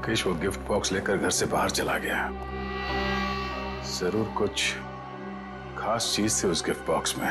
मुकेश वो gift box लेकर घर से बाहर चला गया। जरूर कुछ खास चीज थी उस गिफ्ट बॉक्स में।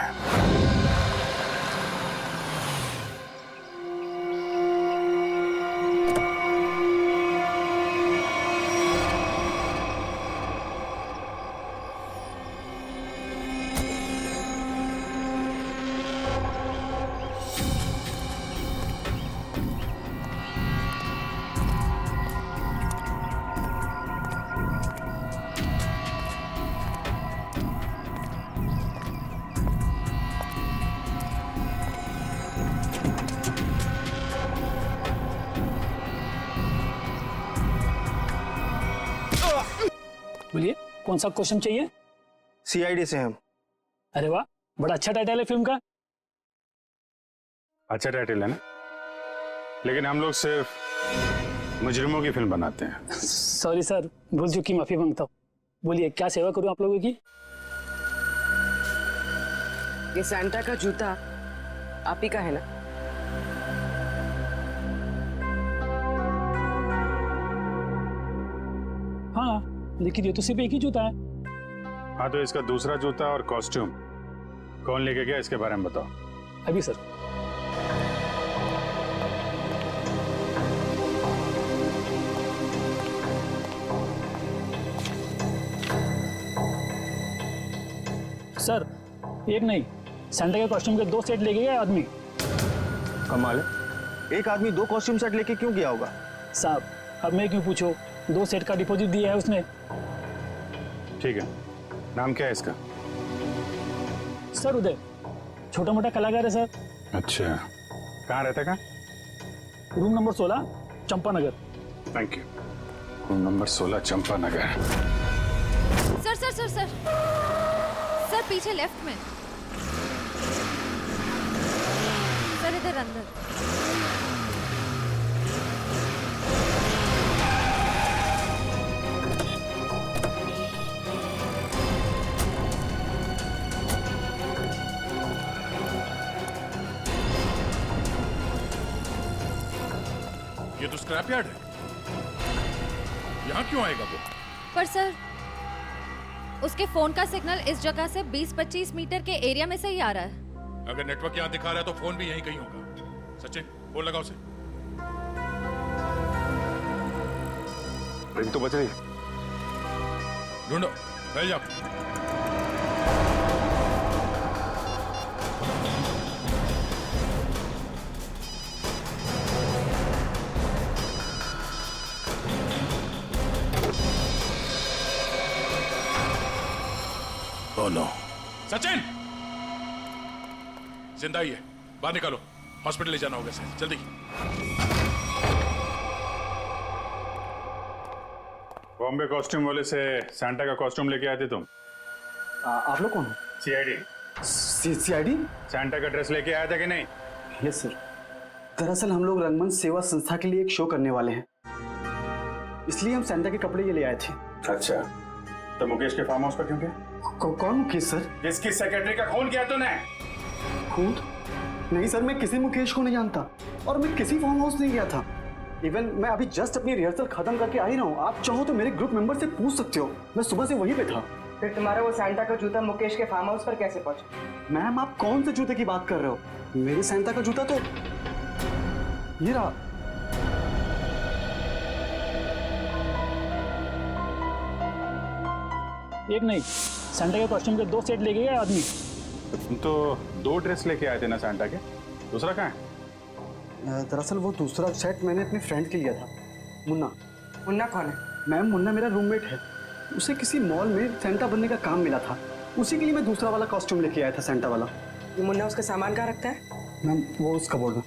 बोलिए, कौन सा क्वेश्चन चाहिए? सीआईडी से हम। अरे वाह, बड़ा अच्छा टाइटल है फिल्म का। अच्छा टाइटल है ना, लेकिन हम लोग सिर्फ मुजरिमों की फिल्म बनाते हैं। सॉरी सर, भूल चुकी, माफी मांगता हूँ। बोलिए, क्या सेवा करूँ आप लोगों की? ये सैंटा का जूता आप ही का है ना? हाँ, लेकिन ये तो सिर्फ एक ही जूता है। हाँ, तो इसका दूसरा जूता और कॉस्ट्यूम कौन लेके गया, इसके बारे में बताओ। अभी सर। सर, एक नहीं, सैंटा के कॉस्ट्यूम के 2 सेट लेके गया आदमी। कमाल है, एक आदमी 2 कॉस्ट्यूम सेट लेके क्यों गया होगा? साहब, अब मैं क्यों पूछो, 2 सेट का डिपॉजिट दिया है उसने। ठीक है, नाम क्या है इसका? सर उदय, छोटा मोटा कलाकार है सर। अच्छा, कहाँ रहता है? Room number 16, Champanagar. Thank you. Room number 16, Champanagar. Sir sir sir sir sir, पीछे लेफ्ट में सर, इधर अंदर। ये तो स्क्रैप यार्ड है, यहाँ क्यों आएगा वो? पर सर, उसके फोन का सिग्नल इस जगह से 20-25 मीटर के एरिया में से ही आ रहा है। अगर नेटवर्क यहाँ दिखा रहा है तो फोन भी यहीं कहीं होगा। सचिन, फोन लगाओ उसे। रिंग तो बज रही है। ढूंढो, फैल जाओ। Oh no, Sachin! जिंदा ही है, बाहर निकालो, हॉस्पिटल ले जाना होगा इसे, जल्दी। बॉम्बे कॉस्ट्यूम वाले से सैंटा का कॉस्ट्यूम लेके आए थे तुम? आप लोग कौन हो? सीआईडी। सीआईडी? सैंटा का ड्रेस लेके आया था कि नहीं? Yes sir. दरअसल हम लोग रंगमंच सेवा संस्था के लिए एक शो करने वाले हैं, इसलिए हम सैंटा के कपड़े ये ले आए थे। अच्छा, तो मुकेश के फार्म हाउस पर क्यों गए? कौन मुकेश सर? किसकी सेक्रेटरी का खून किया तूने? खून? नहीं सर, मैं किसी मुकेश को नहीं जानता और मैं किसी फार्म हाउस नहीं गया था। इवन मैं अभी जस्ट अपनी रिहर्सल खत्म करके आ ही रहा हूँ। आप चाहो तो मेरे ग्रुप मेंबर से पूछ सकते हो, मैं सुबह से वहीं पे था। फिर तुम्हारा वो सैंटा का जूता मुकेश के फार्म हाउस पर कैसे पहुंचा? मैम, आप कौन से जूते की बात कर रहे हो? मेरे सैंटा का जूता तो ये रहा। एक नहीं, सैंटा के कॉस्ट्यूम के 2 सेट लेके गया आदमी। तुम तो 2 ड्रेस लेके आए थे ना सैंटा के, दूसरा कहाँ है? दरअसल वो दूसरा सेट मैंने अपने फ्रेंड के लिया था, मुन्ना। मुन्ना कौन है? मैम, मुन्ना मेरा रूममेट है। उसे किसी मॉल में सैंटा बनने का काम मिला था, उसी के लिए मैं दूसरा वाला कॉस्ट्यूम लेके आया था, सैंटा वाला। ये मुन्ना उसका सामान कहाँ रखता है? मैम, वो उस कबोर्ड में।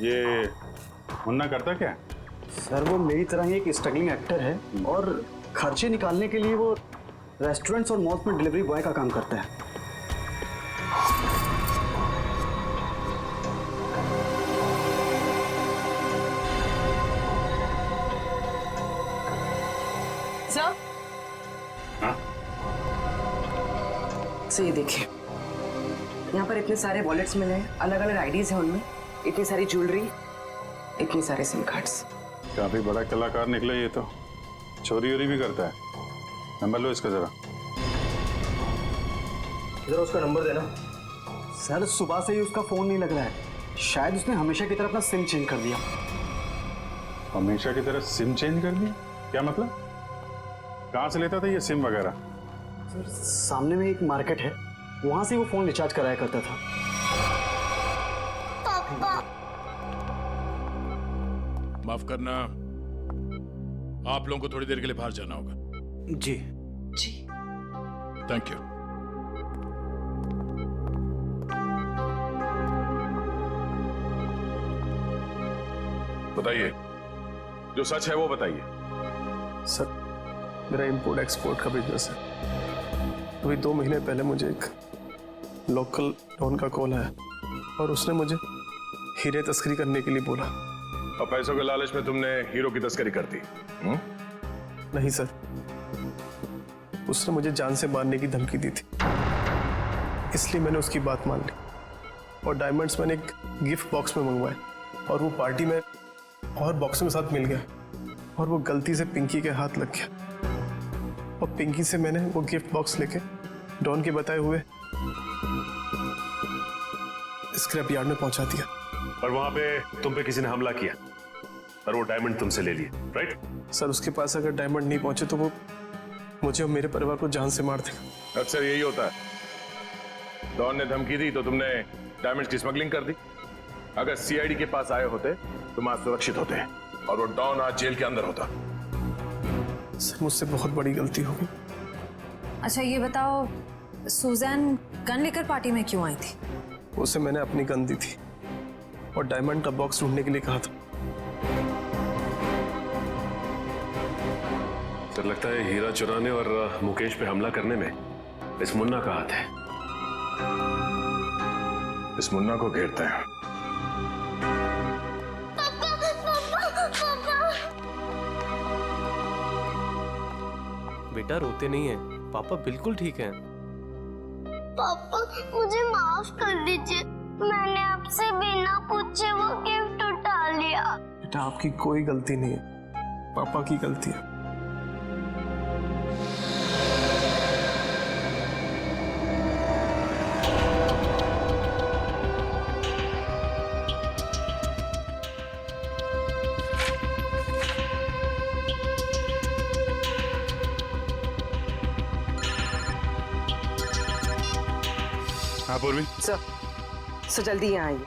ये मुन्ना करता क्या है? सर, वो मेरी तरह ही एक स्ट्रगलिंग एक्टर है और खर्चे निकालने के लिए वो रेस्टोरेंट्स और मॉल्स में डिलीवरी बॉय का काम करता है। सर, हाँ? सो ये देखिए, यहाँ पर इतने सारे वॉलेट्स मिले हैं, अलग अलग आईडीज हैं उनमें, इतनी सारी ज्वेलरी, इतने सारे सिम कार्ड्स। काफी बड़ा कलाकार निकला ये तो, चोरी वोरी भी करता है। नंबर लो इसका जरा। जरा उसका नंबर देना। सर सुबह से ही उसका फोन नहीं लग रहा है, शायद उसने हमेशा की तरह अपना सिम चेंज कर दिया। हमेशा की तरह सिम चेंज कर दिया? क्या मतलब? कहाँ से लेता था ये सिम वगैरह? सर सामने में एक मार्केट है, वहां से वो फोन रिचार्ज कराया करता था। माफ करना, आप लोगों को थोड़ी देर के लिए बाहर जाना होगा। जी। जी। Thank you. बताइए, जो सच है वो बताइए। सर मेरा इंपोर्ट एक्सपोर्ट का बिजनेस है। अभी 2 महीने पहले मुझे एक लोकल डॉन का कॉल आया और उसने मुझे हीरे तस्करी करने के लिए बोला। और पैसों के लालच में तुमने हीरो की तस्करी कर दी? नहीं सर, उसने मुझे जान से मारने की धमकी दी थी, इसलिए मैंने उसकी बात मान ली और डायमंड्स मैंने एक गिफ्ट बॉक्स में मंगवाए और वो पार्टी में और बॉक्स में साथ मिल गया और वो गलती से पिंकी के हाथ लग गया और पिंकी से मैंने वो गिफ्ट बॉक्स लेके डॉन के बताए हुए स्क्रैप यार्ड में पहुंचा दिया। और वहां पे तुम पे किसी ने हमला किया और वो डायमंड तुमसे ले लिए, राइट? सर उसके पास अगर डायमंड नहीं पहुंचे तो वो मुझे और मेरे परिवार को जान से मार देगा। अक्सर यही होता है। डॉन ने धमकी दी तो तुमने डायमंड्स की स्मगलिंग कर दी। अगर सीआईडी के पास आए होते तुम आज सुरक्षित होते और वो डॉन आज जेल के अंदर होता। सर मुझसे बहुत बड़ी गलती हो गई। अच्छा ये बताओ, सुजैन गन लेकर पार्टी में क्यों आई थी? उसे मैंने अपनी गन दी थी और डायमंड का बॉक्स ढूंढने के लिए कहा था। सर लगता है हीरा चुराने और मुकेश पे हमला करने में इस मुन्ना का हाथ है। इस मुन्ना को घेरते हैं। बेटा रोते नहीं है, पापा बिल्कुल ठीक हैं। पापा मुझे माफ कर दीजिए, मैंने आपसे बिना पूछे वो गिफ्ट उठा लिया। बेटा आपकी कोई गलती नहीं है, पापा की गलती है। हाँ पूर्वी। सर जल्दी यहाँ आइए।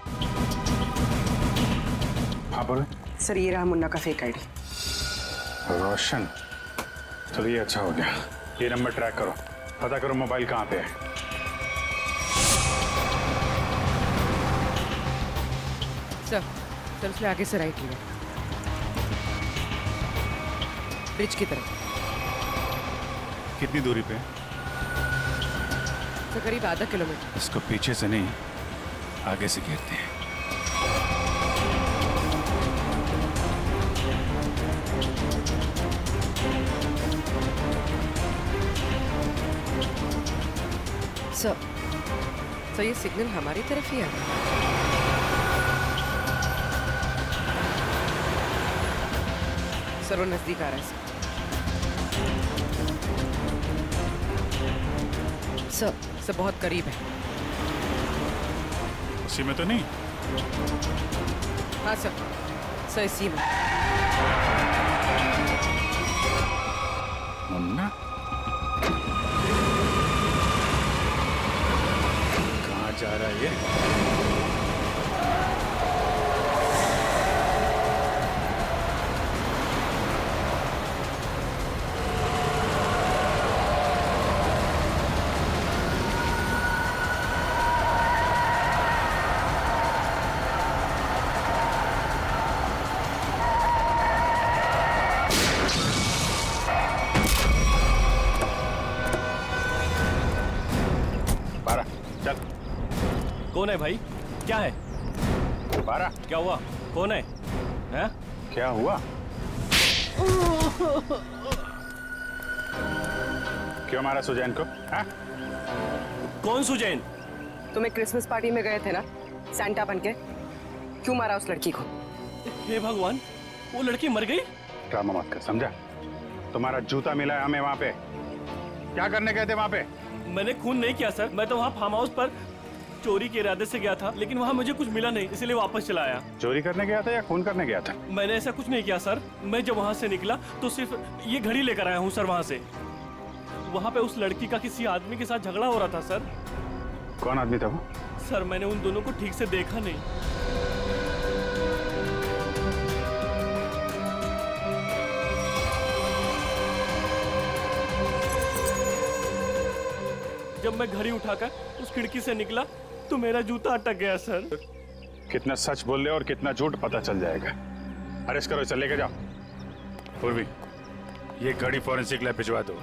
हाँ पूर्वी। सर ये रहा मुन्ना का फेक आईडी। रोशन, चलो ये अच्छा हो गया। ये नंबर ट्रैक करो, पता करो मोबाइल कहाँ पे है। सर उसने आगे से राइट लिया, ब्रिज की तरफ। कितनी दूरी पे? सर करीब आधा किलोमीटर। इसको पीछे से नहीं, आगे से घेरते हैं। सर ये सिग्नल हमारी तरफ ही है। सर वो नजदीक आ रहा है। सर बहुत करीब है। उसी में तो नहीं? हाँ सर इसी में। मुन्ना कहाँ जा रहा है ये? कौन है भाई? क्या है? बारा, क्या हुआ? कौन है? हैं? क्या हुआ? क्यों मारा सुजैन को? हाँ? कौन सुजैन? तुम एक क्रिसमस पार्टी में गए थे ना सैंटा बन के, क्यों मारा उस लड़की को? हे भगवान, वो लड़की मर गई? ड्रामा मत कर, समझा? तुम्हारा जूता मिला है हमें वहां पे। क्या करने गए थे वहां पे? मैंने खून नहीं किया सर, मैं तो वहाँ फार्म हाउस पर चोरी के इरादे से गया था, लेकिन वहाँ मुझे कुछ मिला नहीं, इसलिए वापस चला आया। चोरी करने गया था या खून करने गया था? मैंने ऐसा कुछ नहीं किया सर। मैं जब वहाँ से निकला तो सिर्फ ये घड़ी लेकर आया हूँ सर वहाँ से। वहाँ पे उस लड़की का किसी आदमी के साथ झगड़ा हो रहा था सर। कौन आदमी था वो? सर मैंने उन दोनों को ठीक से देखा नहीं। जब मैं घड़ी उठाकर उस खिड़की से निकला तो मेरा जूता अटक गया सर। कितना सच बोल रहे हो और कितना झूठ पता चल जाएगा। अरेस्ट करो, इसे लेके जाओ। उर्वी, ये घड़ी फॉरेंसिक लैब भिजवा दो।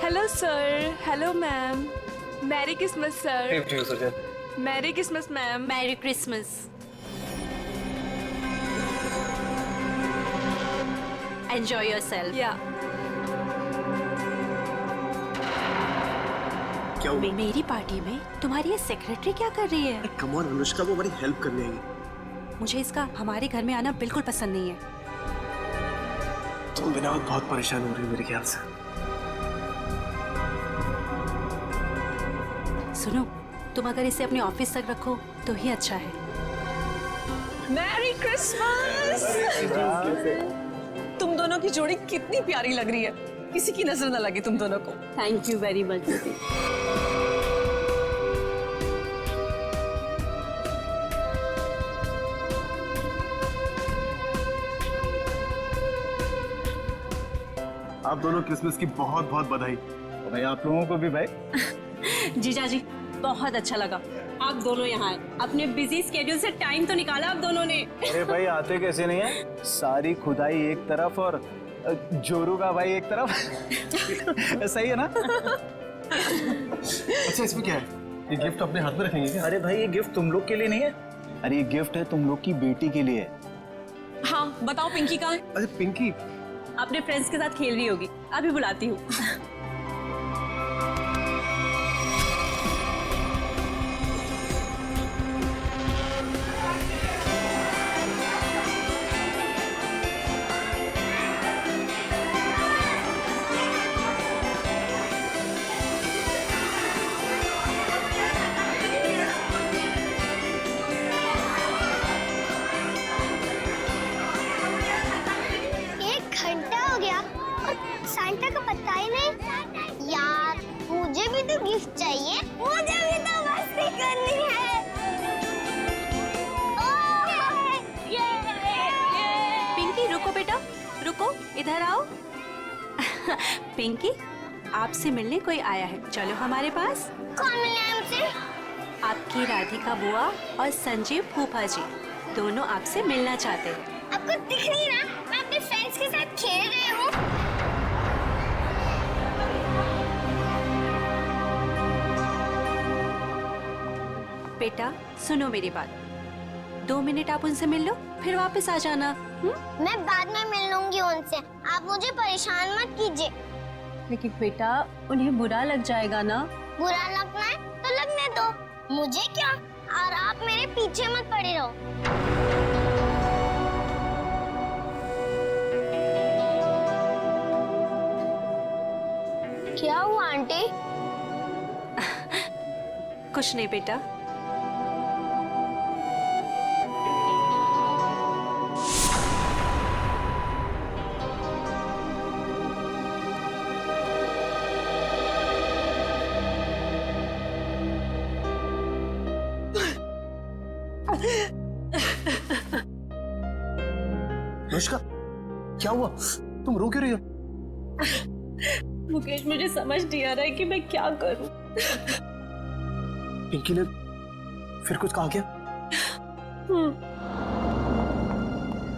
Hello sir, hello ma'am, merry Christmas sir. Merry Christmas ma'am. Merry Christmas. Enjoy yourself. या क्या हुआ? मेरी पार्टी में तुम्हारी ये सेक्रेटरी क्या कर रही है? कम ऑन अनुष्का, वो हमारी हेल्प करने आई। मुझे इसका हमारे घर में आना बिल्कुल पसंद नहीं है। तुम बिना बहुत परेशान हो रही हो मेरे ख्याल से। सुनो, तुम अगर इसे अपने ऑफिस तक रखो तो ही अच्छा है। Merry Christmas. तुम दोनों की जोड़ी कितनी प्यारी लग रही है, किसी की नजर न लगे तुम दोनों को। Thank you very much. आप दोनों क्रिसमस की बहुत बहुत बधाई। भाई आप लोगों को भी भाई। जीजा जी, बहुत अच्छा लगा आप दोनों यहाँ आए। अपने बिजी स्केड्यूल से टाइम तो निकाला आप दोनों ने। अरे भाई आते कैसे नहीं है, सारी खुदाई एक तरफ और जोरू का भाई एक तरफ। सही है ना? अच्छा, इसमें क्या है? ये गिफ्ट अपने हाथ में रखेंगे क्या? अरे भाई ये गिफ्ट तुम लोग के लिए नहीं है, अरे ये गिफ्ट है तुम लोग की बेटी के लिए। हाँ बताओ, पिंकी कहाँ है? अरे पिंकी अपने फ्रेंड्स के साथ खेल रही होगी, अभी बुलाती हूँ। सांता का पता ही नहीं। यार मुझे भी तो गिफ्ट चाहिए, मुझे भी तो मस्ती करनी है। पिंकी रुको बेटा, रुको, इधर आओ। पिंकी, आपसे मिलने कोई आया है, चलो हमारे पास। कौन मिला है मुझसे? आपकी राधिका बुआ और संजीव फूफा जी दोनों आपसे मिलना चाहते हैं। आपको दिख नहीं रहा मैं अपने फ्रेंड्स के साथ खेल रही हूँ। बेटा सुनो मेरी बात, 2 मिनट आप उनसे मिल लो, फिर वापस आ जाना। मैं बाद में मिल लूंगी उनसे, आप मुझे परेशान मत कीजिए। लेकिन बेटा उन्हें बुरा लग जाएगा ना। बुरा लगना है तो लगने दो, मुझे क्या, और आप मेरे पीछे मत पड़े रहो। क्या हुआ आंटी? कुछ नहीं बेटा, अनुष्का क्या हुआ? तुम रो क्यों रही हो? मुकेश मुझे समझ नहीं आ रहा है कि मैं क्या करूं। पिंकी ने फिर कुछ कहा क्या?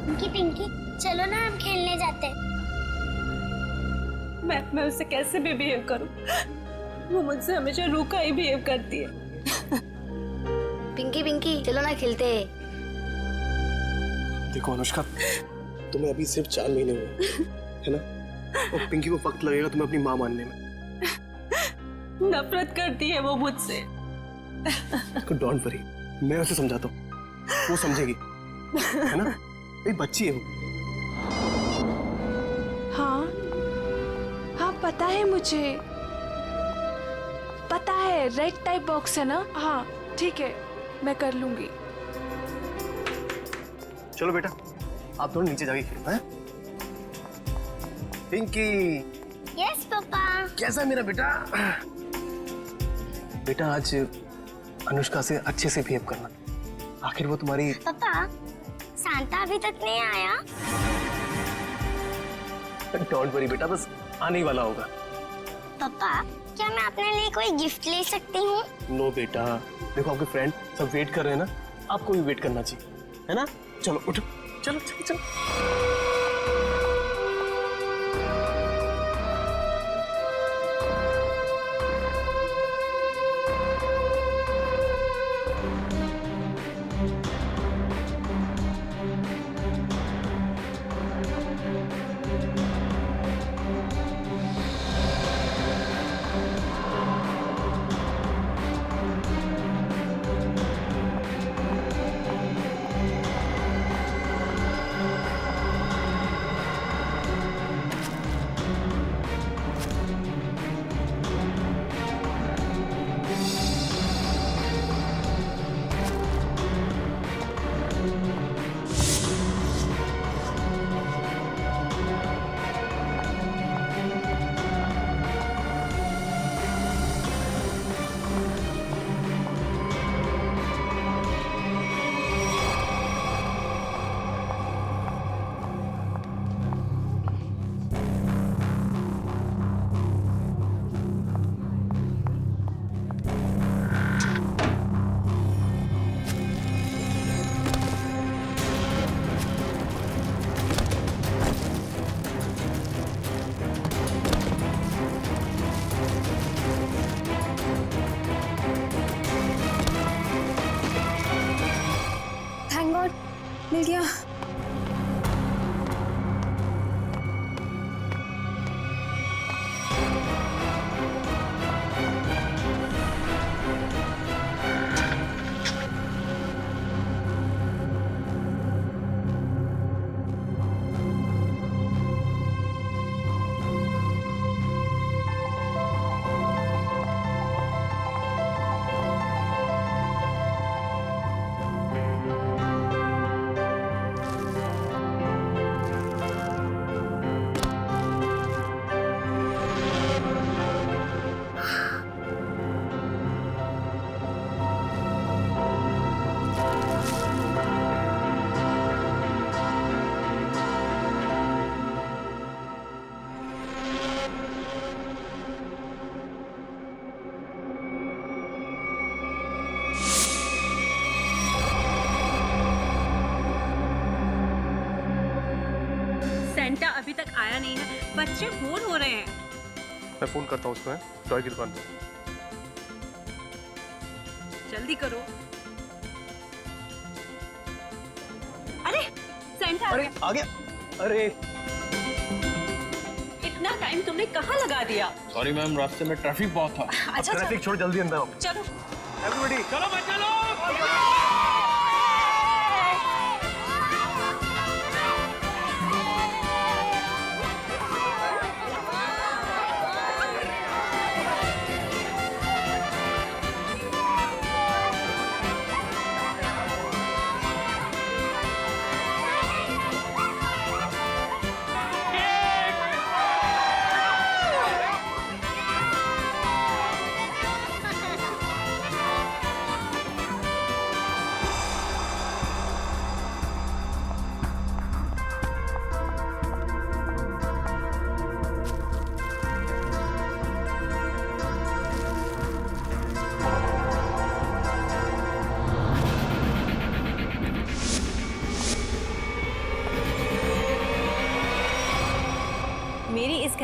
पिंकी पिंकी चलो ना हम खेलने जाते हैं। मैं उससे कैसे भी बिहेव करूं? वो मुझसे हमेशा रूखा ही बिहेव करती है। पिंकी पिंकी चलो ना खेलते हैं। देखो अनुष्का, तुम्हें अभी सिर्फ 4 महीने हुए है ना, और पिंकी को वक्त लगेगा तुम्हें अपनी माँ मानने में। नफरत करती है वो मुझसे। डोंट वरी, मैं उसे समझाता हूँ, वो समझेगी, है ना? एक बच्ची है वो। हाँ हाँ पता है मुझे, पता है रेड टाइप बॉक्स है ना। हाँ ठीक है, मैं कर लूंगी। चलो बेटा, आप दोनों नीचे जाके खेलो हैं? पिंकी। Yes papa. कैसा है मेरा बेटा? बेटा आज अनुष्का से अच्छे से बिहेव करना, आखिर वो तुम्हारी। पापा सांता अभी तक नहीं आया? डोंट वरी बेटा, बस आने ही वाला होगा। पापा क्या मैं अपने लिए कोई गिफ्ट ले सकती हूँ? नो बेटा, देखो आपके फ्रेंड सब वेट कर रहे हैं ना, आपको भी वेट करना चाहिए, है ना? चलो उठो, चलो चलो चलो। मिल गया। सेंटा अभी तक आया नहीं है, बच्चे बोर हो रहे हैं। मैं फोन करता हूँ उसको, है टॉय की दुकान पे। जल्दी करो। अरे सेंटा अरे आ गया। अरे इतना टाइम तुमने कहाँ लगा दिया? सॉरी मैम, रास्ते में ट्रैफिक बहुत था। अच्छा ट्रैफिक छोड़, जल्दी अंदर आओ। चलो एवरीबॉडी चलो बच्चे लोग।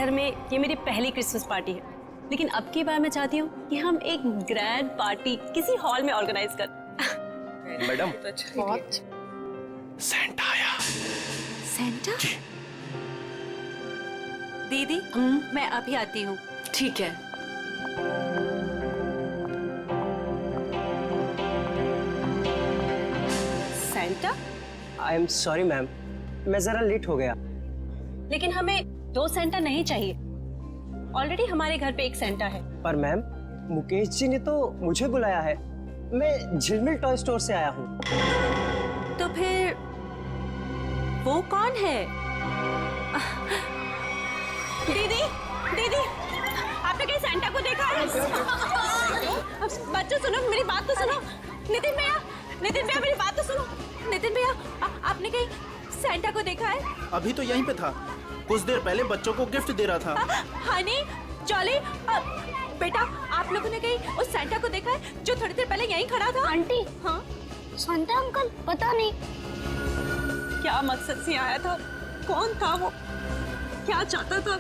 घर में ये मेरी पहली क्रिसमस पार्टी है, लेकिन अब की बार मैं चाहती हूँ कि हम एक ग्रैंड पार्टी किसी हॉल में ऑर्गेनाइज कर। मैडम, सेंटा आया। सेंटा? दीदी मैं अभी आती हूँ। ठीक है। Santa? I am sorry ma'am, मैं जरा लेट हो गया। लेकिन हमें 2 सेंटा नहीं चाहिए, ऑलरेडी हमारे घर पे एक सेंटा है। पर मैम, मुकेश जी ने तो मुझे बुलाया है, मैं झिलमिल टॉय स्टोर से आया हूँ। तो फिर वो कौन है? दीदी, दीदी, आपने कहीं सेंटा को देखा है? बच्चों सुनो, मेरी बात तो सुनो। नितिन भैया, मेरी बात तो सुनो। नितिन भैया, आपने कहीं सेंटा को देखा है? अभी तो यहीं पे था, कुछ देर पहले बच्चों को गिफ्ट दे रहा था। हनी, जॉली, बेटा, आप लोगों ने कहीं उस सेंटा को देखा है जो थोड़ी देर पहले यहीं खड़ा था? आंटी, हाँ, सांता अंकल पता नहीं क्या मकसद से आया था, कौन था वो, क्या चाहता था?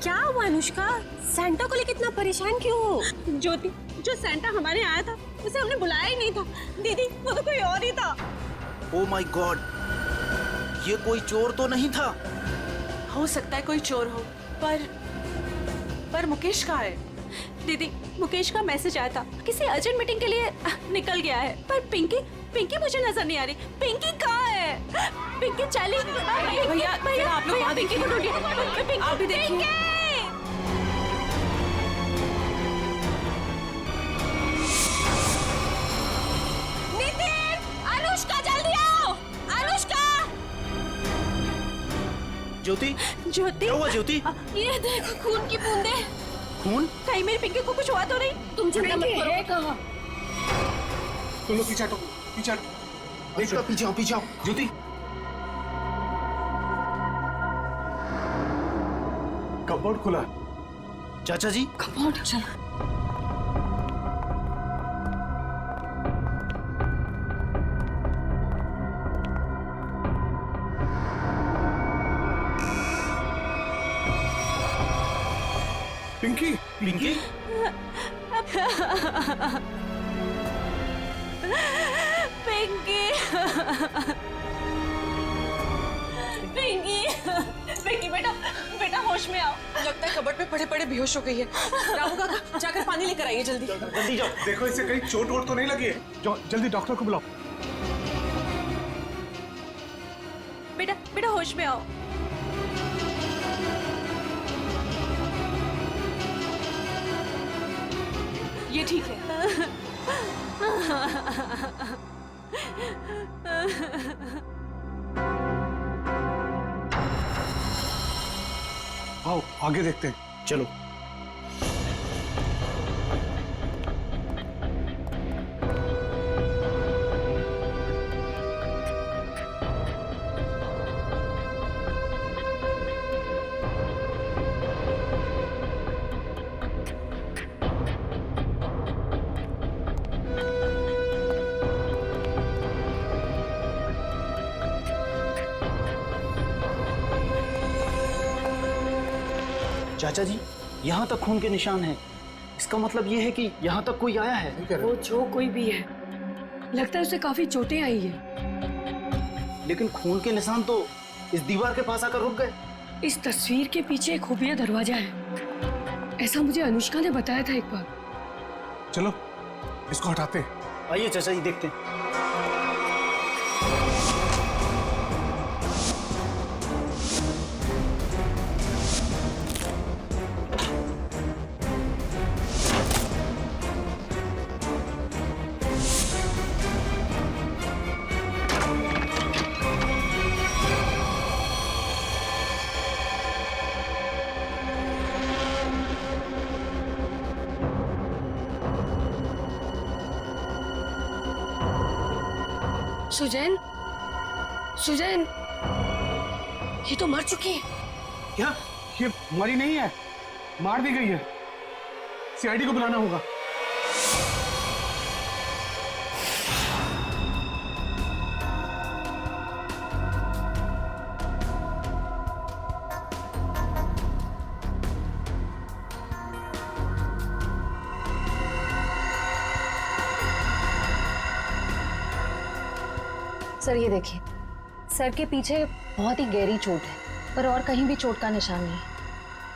क्या हुआ अनुष्का, सेंटा को लेकर इतना परेशान क्यों हो? ज्योति, जो सेंटा हमारे आया था उसे हमने बुलाया ही नहीं था। दीदी, वो तो कोई और ही था। ओ माय गॉड, ये कोई चोर तो नहीं था? हो सकता है कोई चोर हो, पर मुकेश कहाँ है? दीदी, मुकेश का मैसेज आया था, किसी अर्जेंट मीटिंग के लिए निकल गया है। पर पिंकी मुझे नजर नहीं आ रही। पिंकी कहाँ है? पिंकी चली। भैया, आप लोग वहाँ देखिए, आप भी देखिए। ज्योति, ज्योति, क्या हुआ ज्योति? ये देखो, खून की बूंदे। खून? कहीं मेरी पिंकी को कुछ हुआ तो नहीं? तुम चिंता मत करो। कहाँ? तुम लोग पीछे हटो, पीछे हटो। देखो, पीछे आओ, ज्योति। कपबोर्ड खुला। चाचा जी, कपबोर्ड, चलो। पिंकी, पिंकी, पिंकी, पिंकी, बेटा होश में आओ। लगता है कबर्ड पे पड़े पड़े बेहोश हो गई है। रामू काका, जाकर पानी लेकर आइए जल्दी। जल्दी जाओ। देखो इसे कहीं चोट वोट तो नहीं लगी है। जाओ जल्दी डॉक्टर को बुलाओ। बेटा होश में आओ। ये ठीक है। आओ आगे देखते हैं। चलो। चाचा जी, यहाँ तक खून के निशान हैं। इसका मतलब ये है कि यहाँ तक कोई आया है। वो जो कोई भी है, लगता है उसे काफी चोटें आई है। लेकिन खून के निशान तो इस दीवार के पास आकर रुक गए। इस तस्वीर के पीछे एक खुफिया दरवाजा है, ऐसा मुझे अनुष्का ने बताया था एक बार। चलो इसको हटाते हैं। आइए चाचा जी, देखते हैं। सुजैन, ये तो मर चुकी है। क्या? ये मरी नहीं है, मार दी गई है। सीआईडी को बुलाना होगा। सर ये देखिए, सर के पीछे बहुत ही गहरी चोट है, पर और कहीं भी चोट का निशान नहीं है।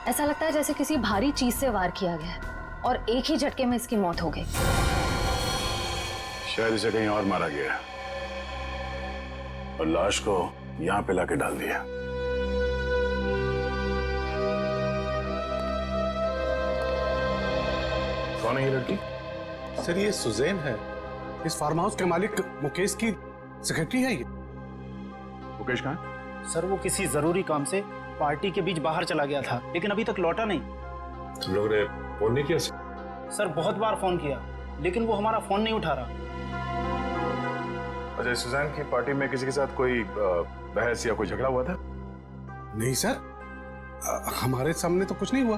ऐसा लगता है जैसे किसी भारी चीज से वार किया गया है और एक ही झटके में इसकी मौत हो गई। शायद इसे कहीं और मारा गया है और लाश को यहाँ पे लाके डाल दिया। कौन है ये लड़की? सर ये सुजैन है, इस फार्म हाउस के मालिक मुकेश की सेक्रेटरी है ये। मुकेश कहाँ है? सर वो किसी जरूरी काम से पार्टी के बीच बाहर चला गया था, लेकिन अभी तक लौटा नहीं। तुम लोग ने फोन नहीं किया? सर बहुत बार फोन किया, लेकिन वो हमारा फोन नहीं उठा रहा। अच्छा, सुजैन की पार्टी में किसी के साथ कोई बहस या कोई झगड़ा हुआ था? नहीं सर, हमारे सामने तो कुछ नहीं हुआ।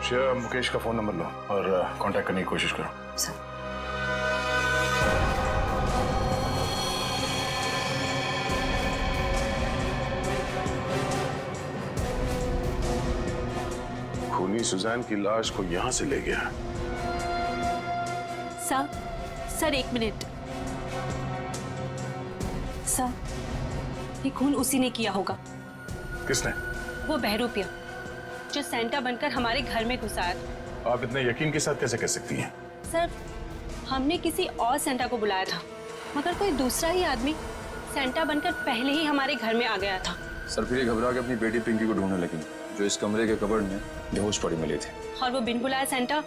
श्रेया, मुकेश का फोन नंबर लो और कांटेक्ट करने की कोशिश करो। सर खूनी सुजैन की लाश को यहाँ से ले गया। Sir 1 minute. सर ये खून उसी ने किया होगा। किसने? वो बहरूपिया जो सेंटा बनकर हमारे घर में घुसा था। आप इतने यकीन के साथ कैसे कह सकती हैं? सर हमने किसी और सेंटा को बुलाया था, मगर कोई दूसरा ही आदमी सेंटा बनकर पहले ही हमारे घर में आ गया था। सर फिर ये घबरा के अपनी बेटी पिंकी को ढूंढने लगी, जो इस कमरे के कबर्ड में बेहोश पड़ी मिली थी। और वो बिन बुलाया सेंटा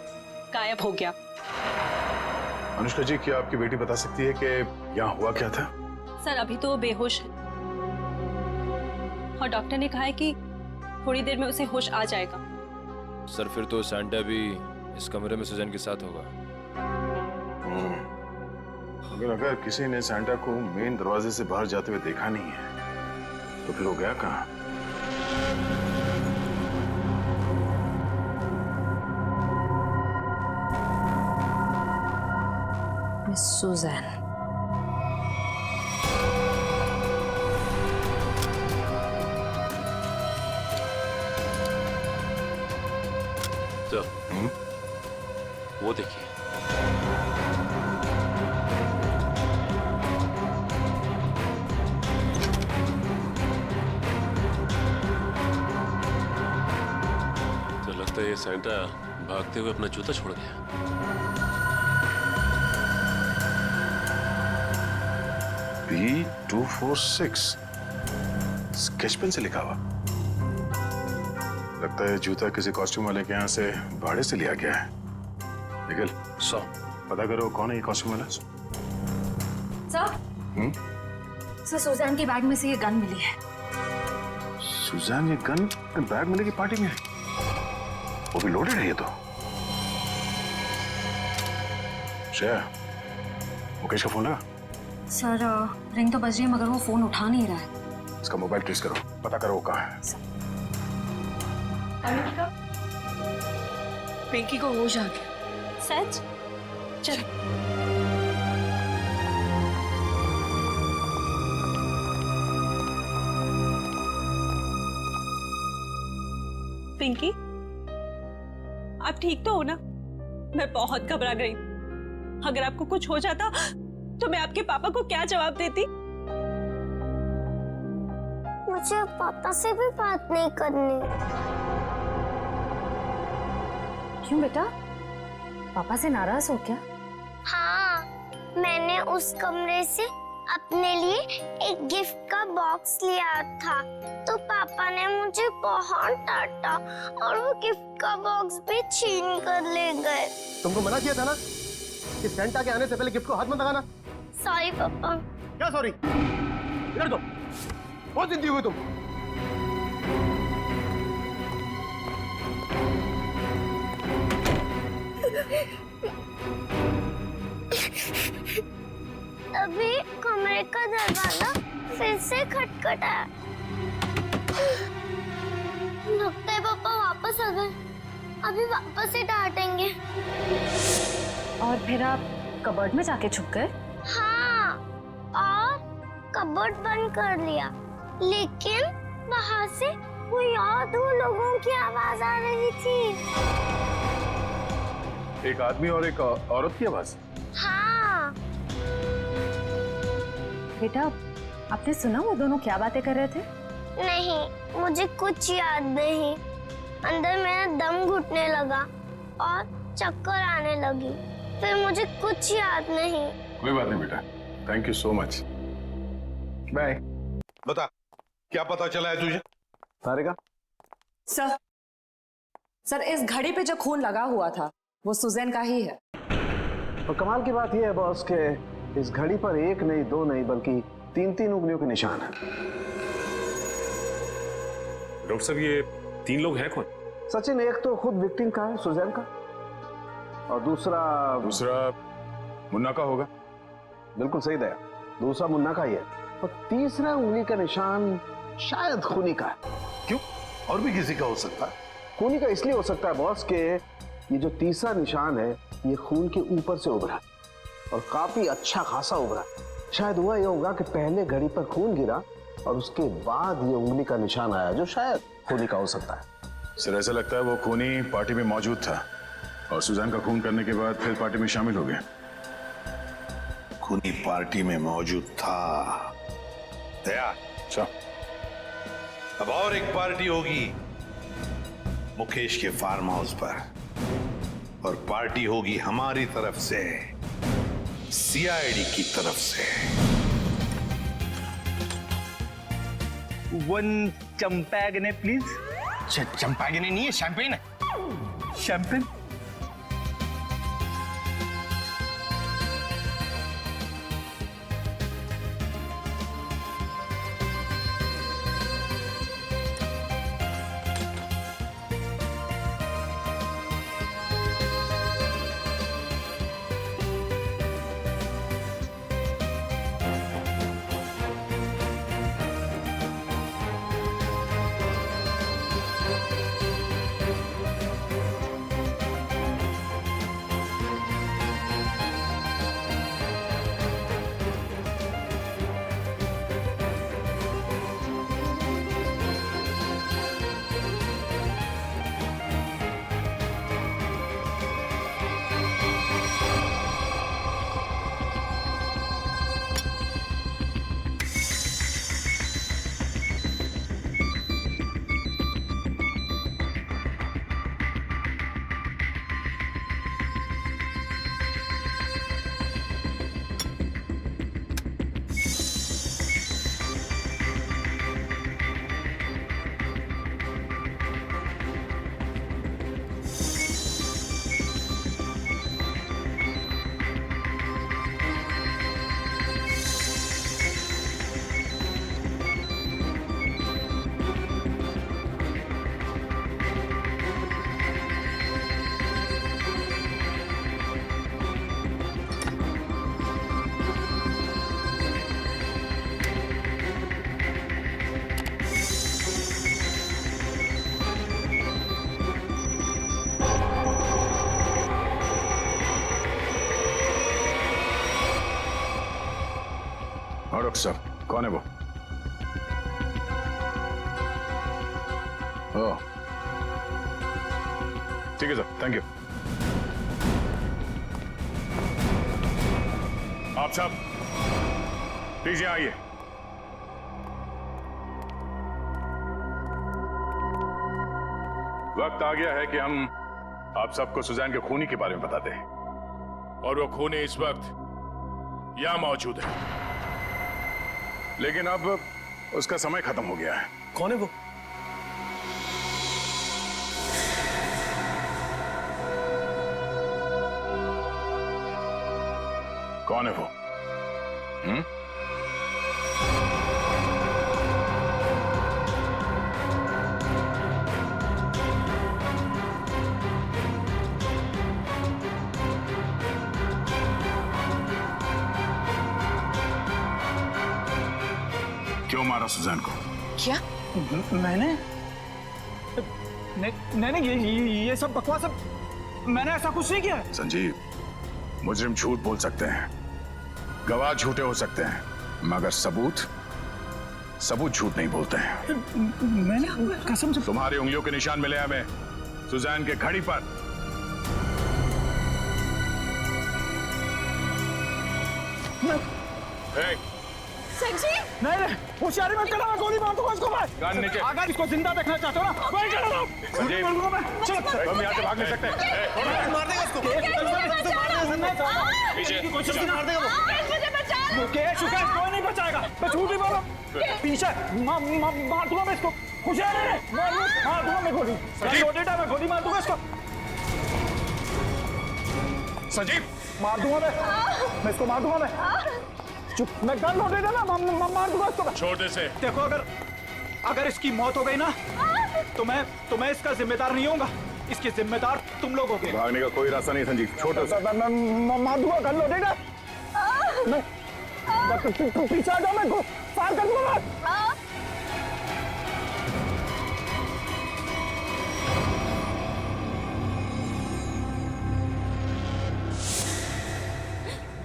गायब हो गया। अनुष्का जी, क्या आपकी बेटी बता सकती है कि यहाँ हुआ क्या था? सर अभी तो वो बेहोश है और डॉक्टर ने कहा है कि थोड़ी देर में उसे होश आ जाएगा। सर फिर तो सैंटा भी इस कमरे में सुजैन के साथ होगा। अगर किसी ने सैंटा को मेन दरवाजे से बाहर जाते हुए देखा नहीं है तो फिर वो गया कहाँ? Miss Suzanne. तो वो देखिए, तो लगता है ये सैंटा भागते हुए अपना जूता छोड़ गया। B246 स्केच पेन से लिखा हुआ। लगता है जूता किसी कॉस्ट्यूम वाले के यहाँ से भाड़े से लिया गया है। निखिल, पता करो कौन है ये कॉस्ट्यूम वाला। सर सुजैन के बैग में से ये गन मिली है। सुजैन ये गन बैग मिलेगी पार्टी में? वो भी लोडेड है ये तो। श्रेया, मुकेश का फोन लगा? सर रिंग तो बज रही है मगर वो फोन उठा नहीं रहा है। इसका मोबाइल ट्रेस करो, पता करो वो कहाँ है। पिंकी को होश आ गया। सच? चल। पिंकी, आप ठीक तो हो ना? मैं बहुत घबरा गई। अगर आपको कुछ हो जाता तो मैं आपके पापा को क्या जवाब देती? मुझे पापा से भी बात नहीं करनी। क्यों बेटा, पापा से नाराज हो क्या? हाँ, मैंने उस कमरे से अपने लिए एक गिफ्ट का बॉक्स लिया था, तो पापा ने मुझे बहुत डांटा और वो गिफ्ट का बॉक्स भी छीन कर ले गए। तुमको मना किया था ना कि सेंटा के आने से पहले गिफ्ट को हाथ मत लगाना। सॉरी पापा। क्या सॉरी? इधर दो। बहुत जिद्दी हुई तुम। अभी कमरे का दरवाजा फिर से खटखटाया। लगता है पापा वापस आ गए। अभी वापस से डांटेंगे। और फिर आप कबर्ड में जाके छुप गए? हाँ, और कबर्ड बंद कर लिया, लेकिन वहाँ से कोई और 2 लोगों की आवाज आ रही थी। एक आदमी और एक औरत की आवाज? हाँ। बेटा, आपने सुना वो दोनों क्या बातें कर रहे थे? नहीं, मुझे कुछ याद नहीं। अंदर मेरा दम घुटने लगा और चक्कर आने लगी। फिर मुझे कुछ याद नहीं। कोई बात नहीं बेटा, thank you so much. Bye. बता, क्या पता चला है तुझे? तारिका? सर इस घड़ी पे जो खून लगा हुआ था वो सुजैन का ही है। और कमाल की बात यह है बॉस के इस घड़ी पर एक नहीं, दो नहीं, बल्कि 3-3 उंगलियों के निशान है। डॉक्टर साहब, ये 3 लोग हैं कौन? सचिन, एक तो खुद विक्टिम का है, सुजैन का, और दूसरा मुन्ना का होगा। बिल्कुल सही दया, दूसरा मुन्ना का ही है, और तीसरा उंगली का निशान शायद खूनी का है। क्यों? और भी किसी का हो सकता है? खूनी का इसलिए हो सकता है बॉस के ये जो तीसरा निशान है ये खून के ऊपर से उभरा और काफी अच्छा खासा उभरा। शायद हुआ ये होगा कि पहले घड़ी पर खून गिरा और उसके बाद ये उंगली का निशान आया, जो शायद खूनी का हो सकता है। सर, ऐसा लगता है वो खूनी पार्टी में मौजूद था और सुजान का खून करने के बाद फिर पार्टी में शामिल हो गया। खूनी पार्टी में मौजूद था। दया, अच्छा, अब और एक पार्टी होगी मुकेश के फार्म हाउस पर, और पार्टी होगी हमारी तरफ से, सीआईडी की तरफ से। 1 चंपागने प्लीज। चंपागने नहीं है, शैंपेन है। शैंपेन? डॉक्टर साहब, कौन है वो? ओह, ठीक है सर, थैंक यू। आप साहब प्लीज यहाँ आइए। वक्त आ गया है कि हम आप सबको सुजैन के खूनी के बारे में बताते हैं, और वो खूनी इस वक्त यहां मौजूद है, लेकिन अब उसका समय खत्म हो गया है। कौन है वो? कौन है वो? क्यों मारा सुजैन को? क्या? मैंने ये सब बकवास, मैंने ऐसा कुछ नहीं किया। संजीव, मुजरिम झूठ बोल सकते हैं, गवाह झूठे हो सकते हैं, मगर सबूत झूठ नहीं बोलते हैं। मैंने कसम से। तुम्हारी उंगलियों के निशान मिले हमें सुजैन के घड़ी पर। संजीव नहीं नहीं होशियारी मत करना, मैं गोली मार दूंगा इसको मैं। गान नीचे। अगर इसको जिंदा देखना चाहते हो ना वही कर लो। संजीव, मार दूंगा मैं। चलो हम यहाँ से भाग नहीं सकते। मार देगा इसको। पीछे की कोशिश मार देगा वो। मुकेश कोई नहीं बचाएगा, मैं झूठ ही बोला। पीछे मार दूंगा मैं इसको। होशियारी है, मार दूंगा मैं गोली। लोडेड है, मैं गोली मार दूंगा इसको। संजीव मार दूंगा मैं इसको मार दूंगा मैं। चुप, मैं गन लोडेड है ना, मार दूंगा इसको। छोड़ दे से। देखो अगर इसकी मौत हो गई ना तो मैं इसका जिम्मेदार नहीं होऊंगा, इसके जिम्मेदार तुम लोग होगे। भागने का कोई रास्ता नहीं संजीव, छोड़ दे। मैं मार दूंगा, गन लोडेड है। मैं पीछे आ जाओ, मैं फायर कर दूंगा।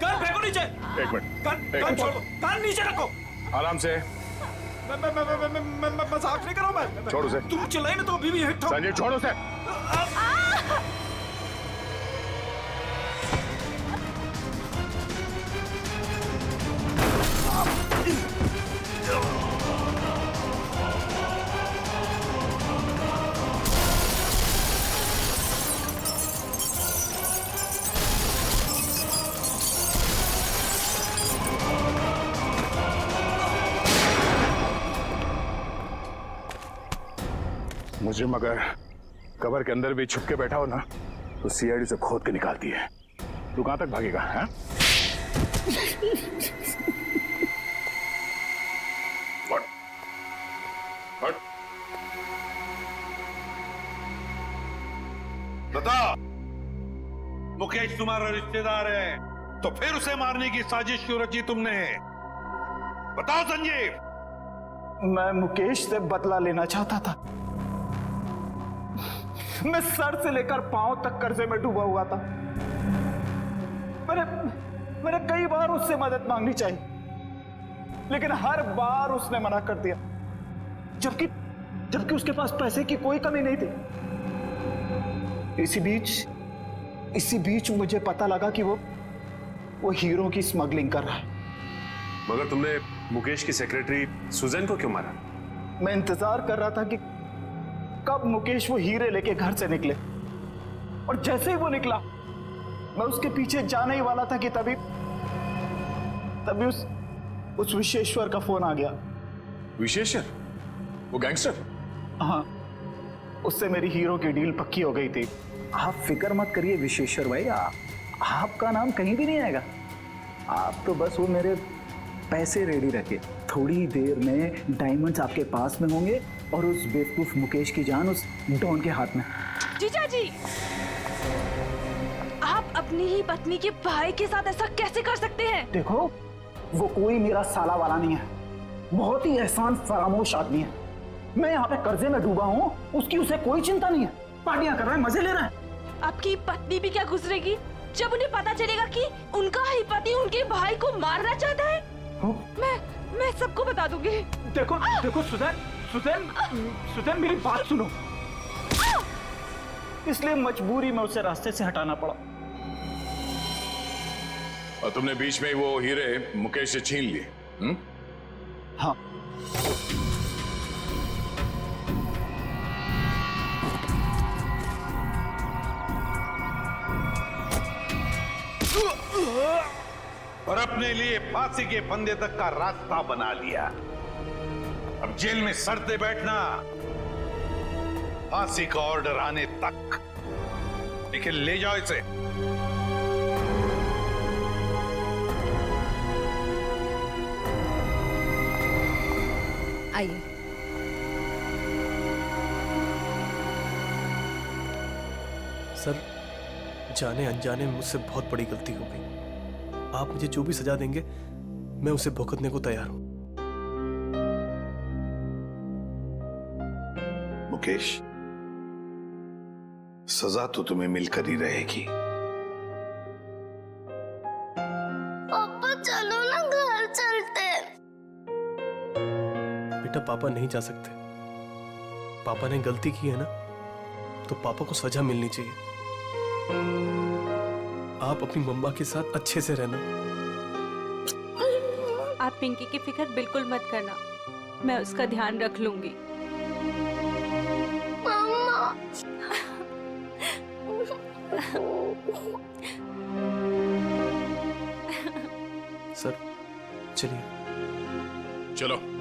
गन फेंको नीचे। एक मिनट, गन छोड़ो, गन नीचे रखो। आराम से। मैं मजाक नहीं कर रहा हूं मैं। छोड़ उसे। तुम चिल्लाए ना तो अभी भी हिट हो। संजीव छोड़ उसे। मुजरिम अगर कबर के अंदर भी छुप के बैठा हो ना तो सीआईडी से खोद के निकालती है। तू कहां तक भागेगा? हैं? हट। बता, मुकेश तुम्हारा रिश्तेदार है तो फिर उसे मारने की साजिश क्यों रची तुमने? बताओ संजीव। मैं मुकेश से बदला लेना चाहता था। मैं सर से लेकर पांव तक कर्जे में डूबा हुआ था। मैंने कई बार उससे मदद मांगनी चाहिए, लेकिन हर बार उसने मना कर दिया, जबकि उसके पास पैसे की कोई कमी नहीं थी। इसी बीच मुझे पता लगा कि वो हीरो की स्मगलिंग कर रहा है। मगर तुमने मुकेश की सेक्रेटरी सुजैन को क्यों मारा? मैं इंतजार कर रहा था कि कब मुकेश वो हीरे लेके घर से निकले, और जैसे ही वो निकला मैं उसके पीछे जाने ही वाला था कि तभी उस विशेश्वर का फोन आ गया। विशेश्वर? वो गैंगस्टर? हाँ, उससे मेरी हीरो की डील पक्की हो गई थी। आप फिक्र मत करिए विशेश्वर भाई, आपका नाम कहीं भी नहीं आएगा। आप तो बस वो मेरे पैसे रेडी रखे, थोड़ी देर में डायमंड्स आपके पास में होंगे और उस बेवकूफ मुकेश की जान उस डॉन के हाथ में। जीजा जी, आप अपनी ही पत्नी के भाई के साथ ऐसा कैसे कर सकते हैं? देखो, वो कोई मेरा साला वाला नहीं है, बहुत ही एहसान फरामोश आदमी है। मैं यहाँ पे कर्जे में डूबा हूँ, उसकी उसे कोई चिंता नहीं है, पार्टियां कर रहा है, मजे ले रहा है। आपकी पत्नी भी क्या गुजरेगी जब उन्हें पता चलेगा कि उनका ही पति उनके भाई को मारना चाहता है? मैं सबको बता दूंगी। देखो सुजैन मेरी बात सुनो। इसलिए मजबूरी में उसे रास्ते से हटाना पड़ा। और तुमने बीच में वो हीरे मुकेश से छीन लिए? हाँ। और अपने लिए फांसी के फंदे तक का रास्ता बना लिया। अब जेल में सड़ते बैठना, फांसी का ऑर्डर आने तक। लेकिन ले जाओ इसे। आइए। सर, जाने अनजाने में मुझसे बहुत बड़ी गलती हो गई। आप मुझे जो भी सजा देंगे मैं उसे भुगतने को तैयार हूं। मुकेश, सजा तो तुम्हें मिलकर ही रहेगी। पापा चलो ना, घर चलते। बेटा, पापा नहीं जा सकते। पापा ने गलती की है ना, तो पापा को सजा मिलनी चाहिए। आप अपनी मम्मा के साथ अच्छे से रहना। आप पिंकी की फिक्र बिल्कुल मत करना, मैं उसका ध्यान रख लूंगी। सर चलिए। चलो।